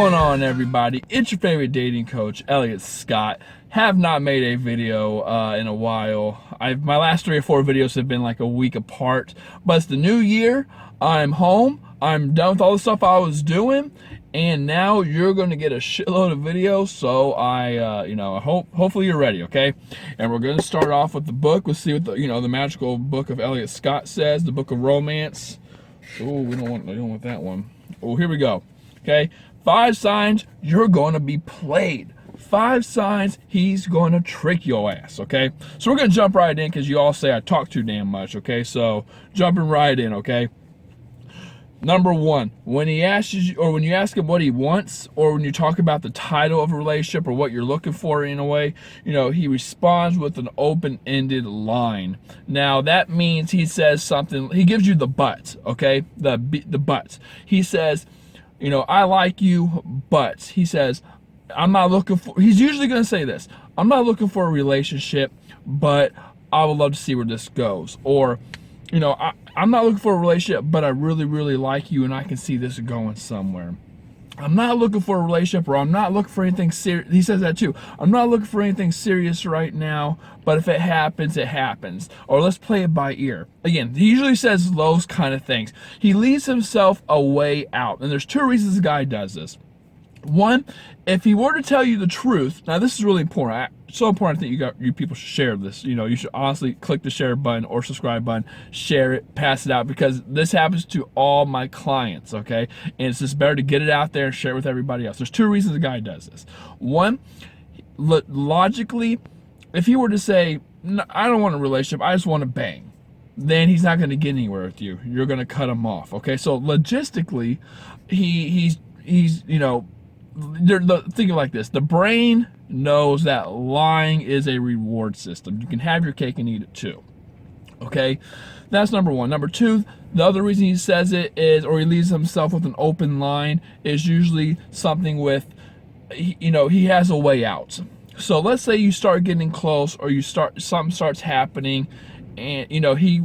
going on, everybody? It's your favorite dating coach, Elliot Scott. Have not made a video in a while. My last 3 or 4 videos have been like a week apart, but it's the new year. I'm home. I'm done with all the stuff I was doing, and now you're going to get a shitload of videos. So hopefully you're ready, okay? And we're going to start off with the book. Let's see what the magical book of Elliot Scott says. The book of romance. Oh, we don't want that one. Oh, here we go. Okay, 5 signs you're going to be played. 5 signs he's going to trick your ass, okay? So we're going to jump right in because you all say I talk too damn much, okay? So jumping right in, okay? Number 1, when he asks you, or when you ask him what he wants, or when you talk about the title of a relationship or what you're looking for in a way, he responds with an open-ended line. Now that means he says something, he gives you the but, okay? The but. He says, I like you, but he says, I'm not looking for, he's usually going to say this, I'm not looking for a relationship, but I would love to see where this goes. Or, I'm not looking for a relationship, but I really, really like you and I can see this going somewhere. I'm not looking for a relationship, or I'm not looking for anything serious. He says that too. I'm not looking for anything serious right now, but if it happens, it happens. Or let's play it by ear. Again, he usually says those kind of things. He leaves himself a way out. And there's 2 reasons this guy does this. 1, if he were to tell you the truth, now this is really important. It's so important. I think you people should share this. You should honestly click the share button or subscribe button, share it, pass it out, because this happens to all my clients, okay? And it's just better to get it out there and share it with everybody else. There's 2 reasons the guy does this. 1, logically, if he were to say, no, I don't want a relationship, I just want to bang, then he's not going to get anywhere with you. You're going to cut him off, okay? So logistically, he's think of it like this. The brain knows that lying is a reward system. You can have your cake and eat it too. Okay? That's number 1. Number 2, the other reason he says it is, or he leaves himself with an open line, is usually something with, he has a way out. So let's say you start getting close, or something starts happening, and he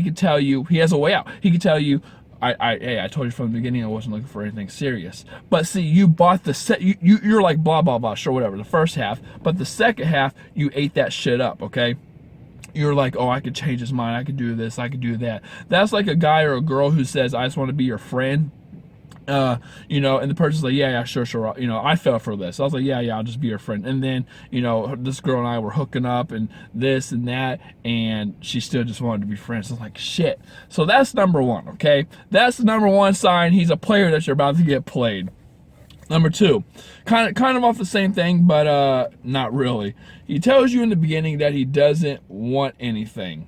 could tell you he has a way out. He could tell you, I told you from the beginning I wasn't looking for anything serious. But see, you bought the set. You're like blah blah blah, sure, whatever. The first half, but the second half you ate that shit up. Okay, you're like, oh, I could change his mind. I could do this. I could do that. That's like a guy or a girl who says, I just want to be your friend. And the person's like, yeah, sure, I fell for this. I was like, yeah, I'll just be your friend. And then, this girl and I were hooking up and this and that, and she still just wanted to be friends. So I was like, shit. So that's number 1, okay? That's the number 1 sign he's a player that you're about to get played. Number 2, kind of off the same thing, but not really. He tells you in the beginning that he doesn't want anything.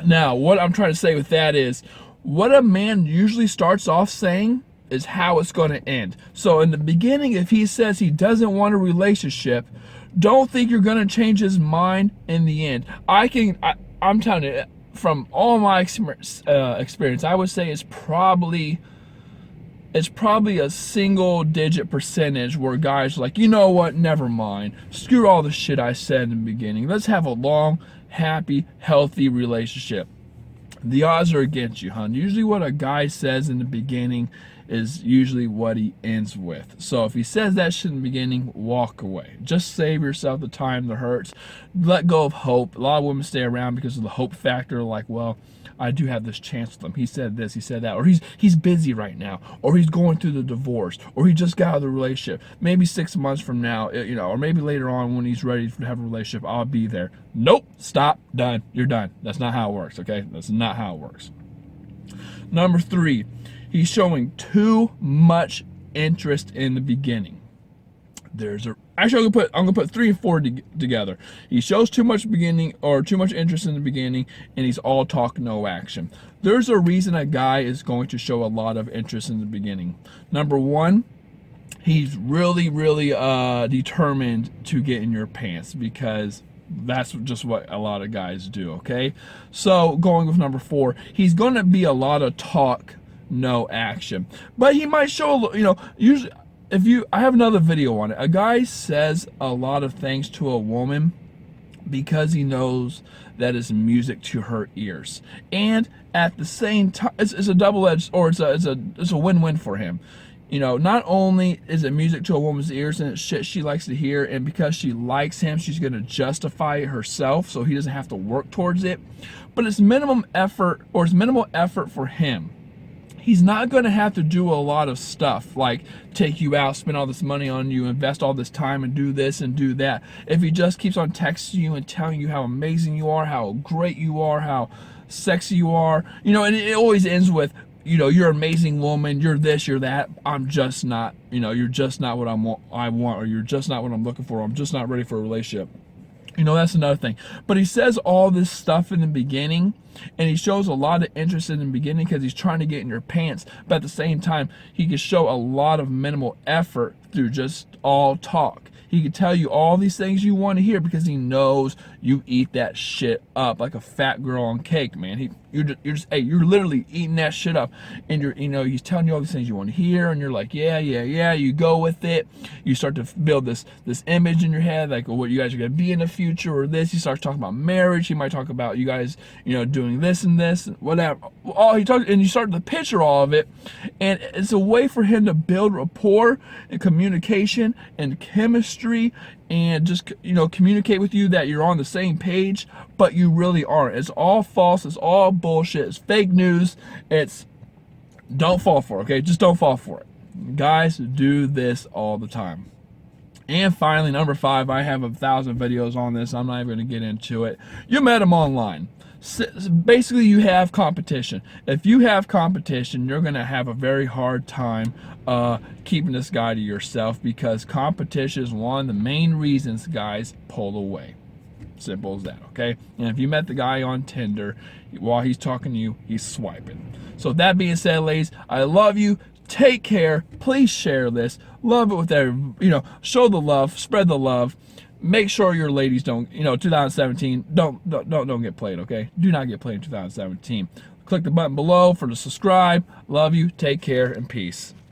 Now, what I'm trying to say with that is, what a man usually starts off saying is how it's going to end. So in the beginning, if he says he doesn't want a relationship, don't think you're going to change his mind in the end. I'm telling you, from all my experience, I would say it's probably a single-digit percentage where guys are like, you know what, never mind. Screw all the shit I said in the beginning. Let's have a long, happy, healthy relationship. The odds are against you, hon. Usually what a guy says in the beginning is usually what he ends with. So if he says that shit in the beginning, walk away. Just save yourself the time, the hurts. Let go of hope. A lot of women stay around because of the hope factor, like, well, I do have this chance with him. He said this, he said that, or he's busy right now, or he's going through the divorce, or he just got out of the relationship. Maybe 6 months from now, or maybe later on when he's ready to have a relationship, I'll be there. Nope, stop, done, you're done. That's not how it works, okay? That's not how it works. Number 3, he's showing too much interest in the beginning. Actually, I'm gonna put 3 and 4 together. He shows too much interest in the beginning, and he's all talk, no action. There's a reason a guy is going to show a lot of interest in the beginning. Number 1, he's really, really determined to get in your pants, because that's just what a lot of guys do. Okay, so going with number 4, he's gonna be a lot of talk, no action, but he might show, usually. I have another video on it. A guy says a lot of things to a woman because he knows that is music to her ears, and at the same time, it's a double-edged, or it's a win-win for him. You know, not only is it music to a woman's ears and it's shit she likes to hear, and because she likes him, she's going to justify it herself so he doesn't have to work towards it, but it's minimum effort, or it's minimal effort for him. He's not going to have to do a lot of stuff like take you out, spend all this money on you, invest all this time and do this and do that. If he just keeps on texting you and telling you how amazing you are, how great you are, how sexy you are, you know, and it always ends with, you know, you're an amazing woman, you're this, you're that, I'm just not, you know, you're just not what I want, or you're just not what I'm looking for, I'm just not ready for a relationship. You know, that's another thing. But he says all this stuff in the beginning, and he shows a lot of interest in the beginning because he's trying to get in your pants. But at the same time, he can show a lot of minimal effort through just all talk. He can tell you all these things you want to hear because he knows you eat that shit up like a fat girl on cake, man. You're literally eating that shit up, and he's telling you all these things you want to hear, and you're like, yeah. You go with it. You start to build this image in your head, like what you guys are gonna be in the future, or this. He starts talking about marriage. He might talk about you guys, doing this and this, and whatever. And you start to picture all of it, and it's a way for him to build rapport and communication and chemistry, and just communicate with you that you're on the same page, but you really aren't. It's all false, it's all bullshit, it's fake news. Don't fall for it, okay? Just don't fall for it. Guys do this all the time. And finally, number 5, I have 1,000 videos on this, I'm not even going to get into it. You met him online. Basically, you have competition. If you have competition, you're going to have a very hard time keeping this guy to yourself, because competition is one of the main reasons guys pull away. Simple as that, okay? And if you met the guy on Tinder, while he's talking to you, he's swiping. So that being said, ladies, I love you. Take care. Please share this. Love it with show the love, spread the love. Make sure your ladies don't, 2017, don't get played, okay? Do not get played in 2017. Click the button below for the subscribe. Love you. Take care and peace.